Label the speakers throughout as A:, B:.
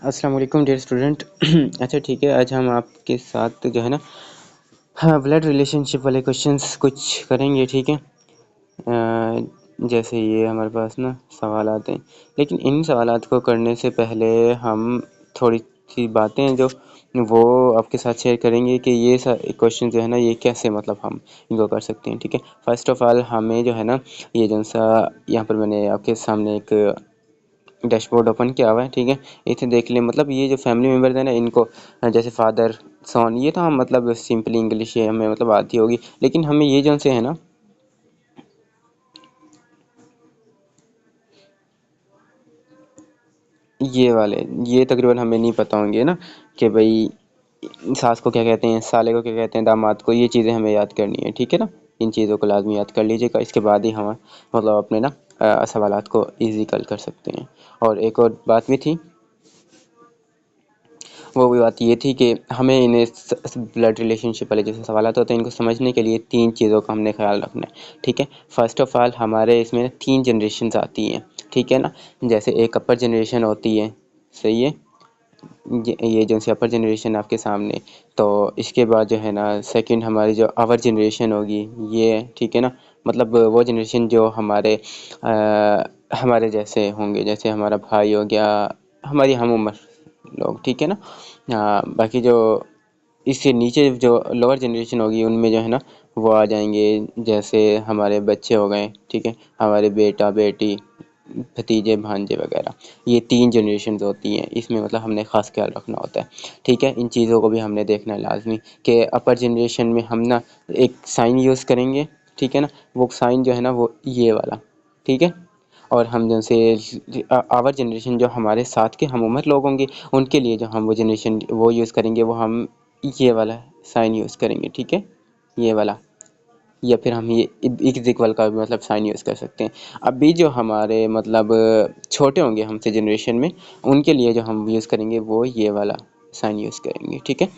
A: अस्सलाम वालेकुम dear student. अच्छा ठीक है, आज हम आपके साथ जो है ना, हाँ, ब्लड रिलेशनशिप वाले क्वेश्चंस कुछ करेंगे। ठीक है। जैसे ये हमारे पास ना सवाल आते हैं, लेकिन इन सवालात को करने से पहले हम थोड़ी सी बातें हैं जो वो आपके साथ शेयर करेंगे कि ये क्वेश्चन जो है ना, ये कैसे मतलब हम इनको कर सकते हैं। ठीक है। फर्स्ट ऑफ ऑल हमें जो है ना, ये जो सा यहाँ पर मैंने आपके सामने एक डैशबोर्ड ओपन किया हुआ है। ठीक है। इसे देख लें, मतलब ये जो फैमिली मेम्बर्स हैं ना, इनको जैसे फादर सन, ये तो हम मतलब सिंपली इंग्लिश ये हमें मतलब आती होगी, लेकिन हमें ये जो से है ना, ये वाले ये तकरीबन हमें नहीं पता होंगे ना, कि भाई सास को क्या कहते हैं, साले को क्या कहते हैं, दामाद को, ये चीज़ें हमें याद करनी है। ठीक है ना। इन चीज़ों को लाजमी याद कर लीजिएगा, इसके बाद ही हम मतलब अपने ना सवालात को ईजी कर सकते हैं। और एक और बात भी थी, वो भी बात ये थी कि हमें इन्हें ब्लड रिलेशनशिप वाले जैसे सवालात होते हैं, इनको समझने के लिए तीन चीज़ों का हमने ख्याल रखना है। ठीक है। फर्स्ट ऑफ ऑल हमारे इसमें तीन जनरेशन्स आती हैं। ठीक है ना। जैसे एक अपर जनरेशन होती है, सही है, ये जो सी अपर जनरेशन आपके सामने, तो इसके बाद जो है ना सेकंड हमारी जो आवर जनरेशन होगी, ये ठीक है ना, मतलब वो जनरेशन जो हमारे जैसे होंगे, जैसे हमारा भाई हो गया, हमारी हम उम्र लोग। ठीक है ना। बाकी जो इससे नीचे जो लोअर जनरेशन होगी, उनमें जो है ना वो आ जाएंगे, जैसे हमारे बच्चे हो गए। ठीक है। हमारे बेटा बेटी, भतीजे भांजे वगैरह, ये तीन जनरेशन होती हैं। इसमें मतलब हमने ख़ास ख्याल रखना होता है। ठीक है। इन चीज़ों को भी हमने देखना है लाजमी, कि अपर जनरेशन में हम ना एक साइन यूज़ करेंगे। ठीक है ना। वो साइन जो है ना, वो ये वाला। ठीक है। और हम जैसे आवर जनरेशन जो हमारे साथ के हम उम्र लोग होंगे, उनके लिए जो हम वो जनरेशन वो यूज़ करेंगे, वो हम ये वाला साइन यूज़ करेंगे। ठीक है। ये वाला, या फिर हम ये इक्वल इक्वल का भी मतलब साइन यूज़ कर सकते हैं। अभी जो हमारे मतलब छोटे होंगे हमसे जनरेशन में, उनके लिए जो हम यूज़ करेंगे वो ये वाला साइन यूज़ करेंगे। ठीक है।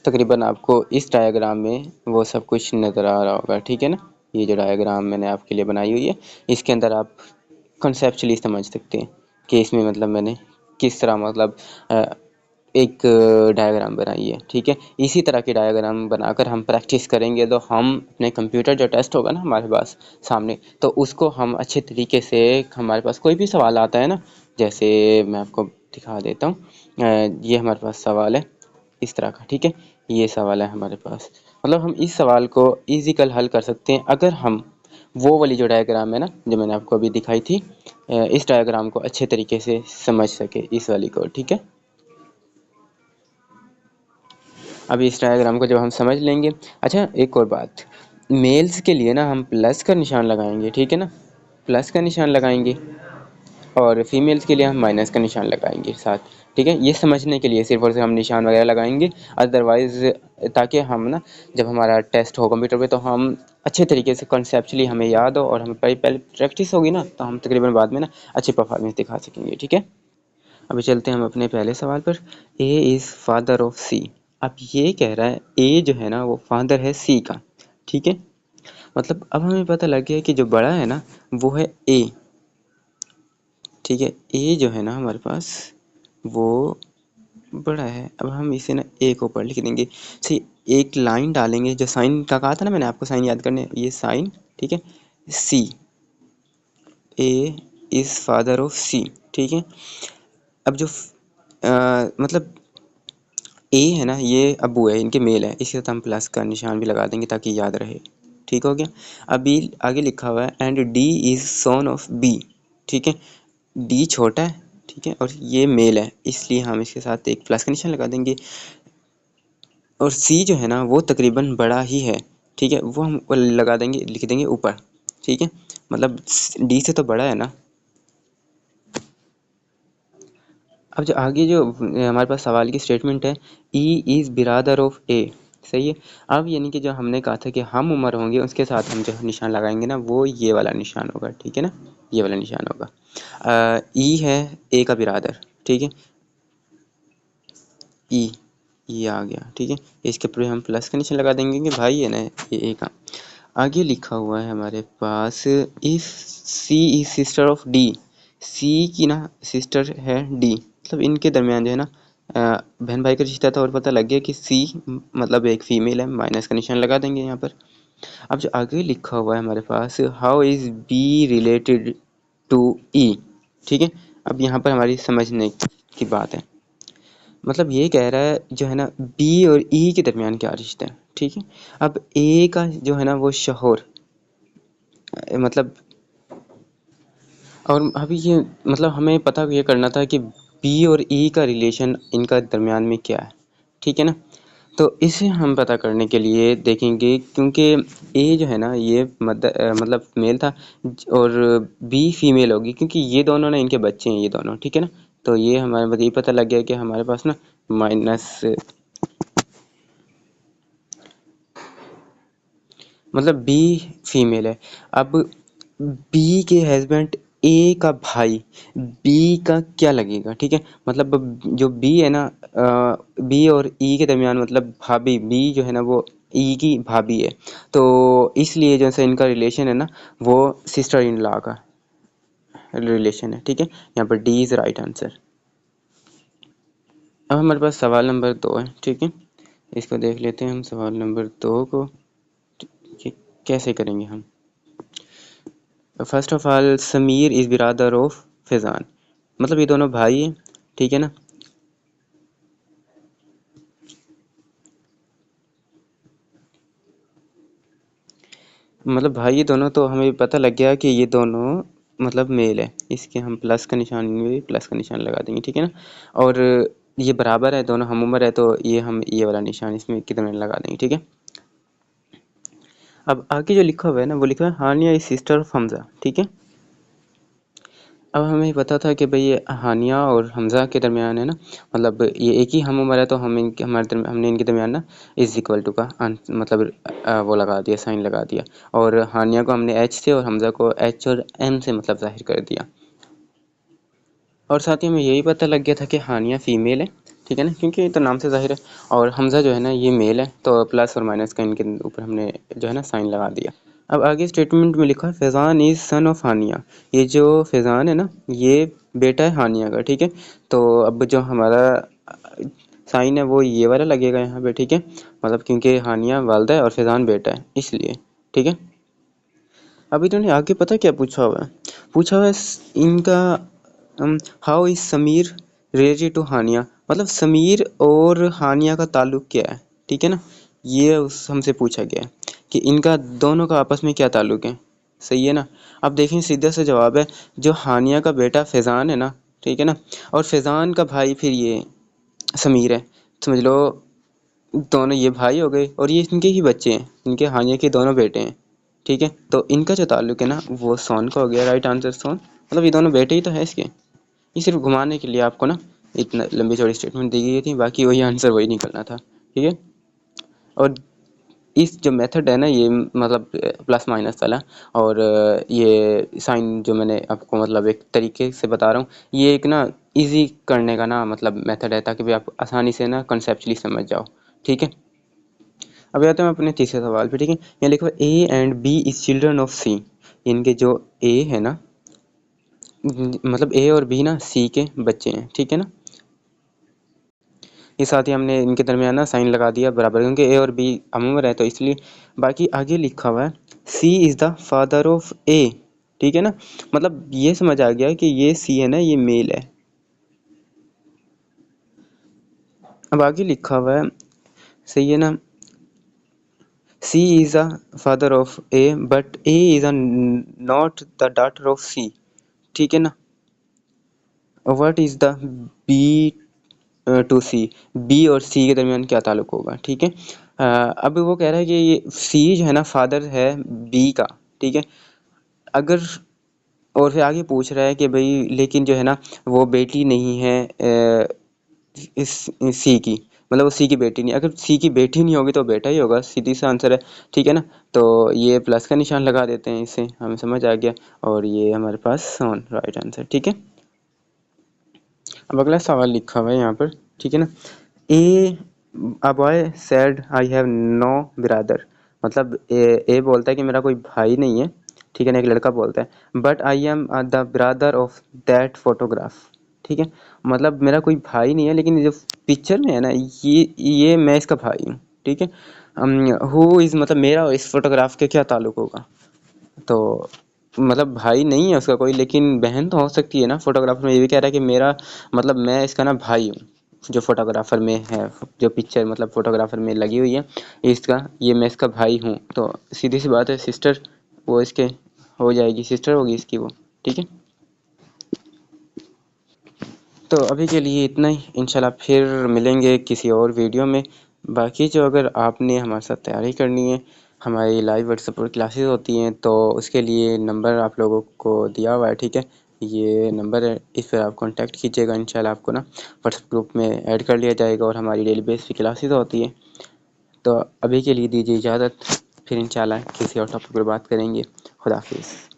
A: तकरीबन आपको इस डायग्राम में वो सब कुछ नज़र आ रहा होगा। ठीक है ना। ये जो डायग्राम मैंने आपके लिए बनाई हुई है, इसके अंदर आप कंसेप्चुअली समझ सकते हैं कि इसमें मतलब मैंने किस तरह मतलब एक डायग्राम बनाई है। ठीक है। इसी तरह की डायग्राम बनाकर हम प्रैक्टिस करेंगे, तो हम अपने कंप्यूटर जो टेस्ट होगा ना हमारे पास सामने, तो उसको हम अच्छे तरीके से, हमारे पास कोई भी सवाल आता है ना, जैसे मैं आपको दिखा देता हूँ। ये हमारे पास सवाल है इस तरह का। ठीक है। ये सवाल है हमारे पास, मतलब हम इस सवाल को ईज़िकल हल कर सकते हैं अगर हम वो वाली जो डायग्राम है ना, जो मैंने आपको अभी दिखाई थी, इस डायग्राम को अच्छे तरीके से समझ सके, इस वाली को। ठीक है। अभी इस डायग्राम को जब हम समझ लेंगे, अच्छा एक और बात, मेल्स के लिए ना हम प्लस का निशान लगाएंगे। ठीक है ना, प्लस का निशान लगाएंगे, और फीमेल्स के लिए हम माइनस का निशान लगाएंगे साथ। ठीक है। ये समझने के लिए सिर्फ और सिर्फ हम निशान वगैरह लगाएंगे, अदरवाइज़ ताकि हम ना जब हमारा टेस्ट हो कंप्यूटर पे, तो हम अच्छे तरीके से कॉन्सेप्चुअली हमें याद हो, और हमें पहले पहले प्रैक्टिस होगी ना, तो हम तकरीबन बाद में ना अच्छी परफॉर्मेंस दिखा सकेंगे। ठीक है। अभी चलते हैं हम अपने पहले सवाल पर। ए इज़ फादर ऑफ सी। अब ये कह रहा है ए जो है ना, वो फादर है सी का। ठीक है। मतलब अब हमें पता लग गया कि जो बड़ा है ना, वो है ए। ठीक है। ए जो है ना हमारे पास, वो बड़ा है। अब हम इसे ना ए को ऊपर लिख देंगे। सही। एक लाइन डालेंगे, जो साइन का कहा था ना मैंने आपको, साइन याद करने, ये साइन। ठीक है। सी, A is father of C. ठीक है। अब जो मतलब ए है ना, ये अब्बू है, इनके मेल है, इसके साथ हम प्लस का निशान भी लगा देंगे ताकि याद रहे। ठीक हो गया। अभी आगे लिखा हुआ है and D is son of B. ठीक है। डी छोटा है, ठीक है, और ये मेल है, इसलिए हम इसके साथ एक प्लस का निशान लगा देंगे। और सी जो है ना, वो तकरीबन बड़ा ही है। ठीक है। वो हम लगा देंगे, लिख देंगे ऊपर। ठीक है। मतलब डी से तो बड़ा है ना। अब जो आगे जो हमारे पास सवाल की स्टेटमेंट है, ई इज़ बिरादर ऑफ ए। सही है। अब यानी कि जो हमने कहा था कि हम उम्र होंगे, उसके साथ हम जो निशान लगाएंगे ना, वो ये वाला निशान होगा। ठीक है ना, ये वाला निशान होगा। ई है ए का बिरादर। ठीक है। ई, ये आ गया। ठीक है। इसके ऊपर हम प्लस का निशान लगा देंगे कि भाई है ना ये ए का। आगे लिखा हुआ है हमारे पास, if C is sister of D. C की ना सिस्टर है डी, मतलब इनके दरमियान जो है ना बहन भाई का रिश्ता था, और पता लग गया कि सी मतलब एक फीमेल है, माइनस का निशान लगा देंगे यहाँ पर। अब जो आगे लिखा हुआ है हमारे पास, how is B related to E, ठीक है। अब यहाँ पर हमारी समझने की बात है, मतलब ये कह रहा है जो है ना बी और ई के दरमियान क्या रिश्ता है, ठीक है। अब ए का जो है ना वो शोहर, मतलब, और अभी ये मतलब हमें पता ये करना था कि बी और ई का रिलेशन इनका दरमियान में क्या है, ठीक है ना। तो इसे हम पता करने के लिए देखेंगे, क्योंकि ए जो है ना ये मतलब मेल था, और बी फीमेल होगी, क्योंकि ये दोनों ना इनके बच्चे हैं ये दोनों, ठीक है ना। तो ये हमारे मतलब ये पता लग गया कि हमारे पास ना माइनस, मतलब बी फीमेल है। अब बी के हस्बैंड ए का भाई बी का क्या लगेगा, ठीक है। मतलब जो बी है ना बी और ई के दरमियान, मतलब भाभी, बी जो है ना वो ई की भाभी है, तो इसलिए जैसे इनका रिलेशन है ना वो सिस्टर इन लॉ का रिलेशन है, ठीक है। यहाँ पर डी इज राइट आंसर। अब हमारे पास सवाल नंबर 2 है, ठीक है। इसको देख लेते हैं हम सवाल नंबर 2 को, कि कैसे करेंगे हम। First of all Sameer is बिरादर ऑफ फैज़ान, मतलब ये दोनों भाई हैं, ठीक है ना। मतलब भाई ये दोनों, तो हमें पता लग गया कि ये दोनों मतलब मेल है, इसके हम प्लस का निशान, में प्लस का निशान लगा देंगे, ठीक है ना। और ये बराबर है, दोनों हम उम्र है, तो ये हम ये वाला निशान इसमें कितने लगा देंगे, ठीक है। अब आगे जो लिखा हुआ है ना वो लिखा है हानिया इज सिस्टर ऑफ हमजा, ठीक है। अब हमें पता था कि भाई ये हानिया और हमज़ा के दरमियान है ना, मतलब ये एक ही हम उम्र है, तो हम इनके हमने इनके दरमियान ना इज़ इक्वल टू का मतलब वो लगा दिया, साइन लगा दिया। और हानिया को हमने एच से और हमज़ा को एच और एम से मतलब ज़ाहिर कर दिया। और साथ ही हमें यही पता लग गया था कि हानिया फ़ीमेल है, ठीक है ना, क्योंकि तो नाम से ज़ाहिर है। और हमज़ा जो है ना ये मेल है, तो प्लस और माइनस का इनके ऊपर हमने जो है ना साइन लगा दिया। अब आगे स्टेटमेंट में लिखा है फैज़ान इज़ सन ऑफ हानिया, ये जो फैज़ान है ना ये बेटा है हानिया का, ठीक है। तो अब जो हमारा साइन है वो ये वाला लगेगा यहाँ पे, ठीक है। मतलब क्योंकि हानिया वालदा है और फैज़ान बेटा है, इसलिए, ठीक है। अभी तो नहीं, आगे पता क्या पूछा हुआ है, पूछा हुआ है इनका how is Sameer related to Haniya, मतलब समीर और हानिया का ताल्लुक क्या है, ठीक है ना। ये उस हमसे पूछा गया है कि इनका दोनों का आपस में क्या ताल्लुक है, सही है ना। अब देखें सीधा सा जवाब है, जो हानिया का बेटा फैज़ान है ना, ठीक है ना, और फैज़ान का भाई फिर ये समीर है, समझ लो दोनों ये भाई हो गए, और ये इनके ही बच्चे हैं, इनके हानिया के दोनों बेटे हैं, ठीक है। तो इनका जो ताल्लुक है ना वो सोन का हो गया, राइट आंसर सोन, मतलब ये दोनों बेटे ही तो है इसके। ये सिर्फ घुमाने के लिए आपको ना इतना लंबी चौड़ी स्टेटमेंट दी गई थी, बाकी वही आंसर वही निकलना था, ठीक है। और इस जो मेथड है ना ये मतलब प्लस माइनस वाला, और ये साइन जो मैंने आपको मतलब एक तरीके से बता रहा हूँ, ये एक ना इजी करने का ना मतलब मेथड है, ताकि भी आप आसानी से ना कंसेप्चुअली समझ जाओ, ठीक है। अब आते हैं अपने तीसरे सवाल पे, ठीक है। यहाँ लिखा हुआ A and B is children of C, इनके जो ए है ना, मतलब ए और बी ना सी के बच्चे हैं, ठीक है ना। ये साथ ही हमने इनके दरमियान ना साइन लगा दिया बराबर, क्योंकि ए और बी हमउम्र है तो इसलिए। बाकी आगे लिखा हुआ है सी इज़ द फादर ऑफ ए, ठीक है ना, मतलब ये समझ आ गया कि ये सी है ना ये मेल है। अब आगे लिखा हुआ है, सही है ना, C is the father of A but A is a not the daughter of C, ठीक है ना। What is the B to C, B और सी के दरमियान क्या ताल्लुक होगा, ठीक है। अब वो कह रहा है कि ये सी जो है ना फादर है बी का, ठीक है। अगर और फिर आगे पूछ रहा है कि भाई लेकिन जो है ना वो बेटी नहीं है इस सी की, मतलब वो सी की बेटी नहीं, अगर सी की बेटी नहीं होगी तो बेटा ही होगा, सीधी सा आंसर है, ठीक है ना। तो ये प्लस का निशान लगा देते हैं, इससे हमें समझ आ गया, और ये हमारे पास ऑन राइट आंसर, ठीक है। अब अगला सवाल लिखा हुआ है यहाँ पर, ठीक है ना। A a boy said I have no brother, मतलब ए बोलता है कि मेरा कोई भाई नहीं है, ठीक है ना, एक लड़का बोलता है but I am the brother of that photograph. ठीक है, मतलब मेरा कोई भाई नहीं है, लेकिन जो पिक्चर में है ना, ये मैं इसका भाई हूँ। ठीक है, हु इज़ मतलब मेरा और इस फोटोग्राफ के क्या ताल्लुक होगा? तो मतलब भाई नहीं है उसका कोई, लेकिन बहन तो हो सकती है ना। फोटोग्राफर में ये भी कह रहा है कि मेरा मतलब मैं इसका ना भाई हूँ, जो फोटोग्राफर में है, जो पिक्चर मतलब फोटोग्राफर में लगी हुई है इसका, ये मैं इसका भाई हूँ। तो सीधी सी बात है, सिस्टर वो इसके हो जाएगी, सिस्टर होगी इसकी वो। ठीक है, तो अभी के लिए इतना ही, इंशाल्लाह फिर मिलेंगे किसी और वीडियो में। बाकी जो अगर आपने हमारे साथ तैयारी करनी है, हमारी लाइव व्हाट्सएप पर क्लासेस होती हैं, तो उसके लिए नंबर आप लोगों को दिया हुआ है। ठीक है, ये नंबर है, इस पर आप कांटेक्ट कीजिएगा, इंशाल्लाह आपको ना व्हाट्सएप ग्रुप में ऐड कर लिया जाएगा, और हमारी डेली बेस पे क्लासेस होती है। तो अभी के लिए दीजिए इजाज़त, फिर इंशाल्लाह किसी और टॉपिक पर बात करेंगे। खुदा हाफिज़।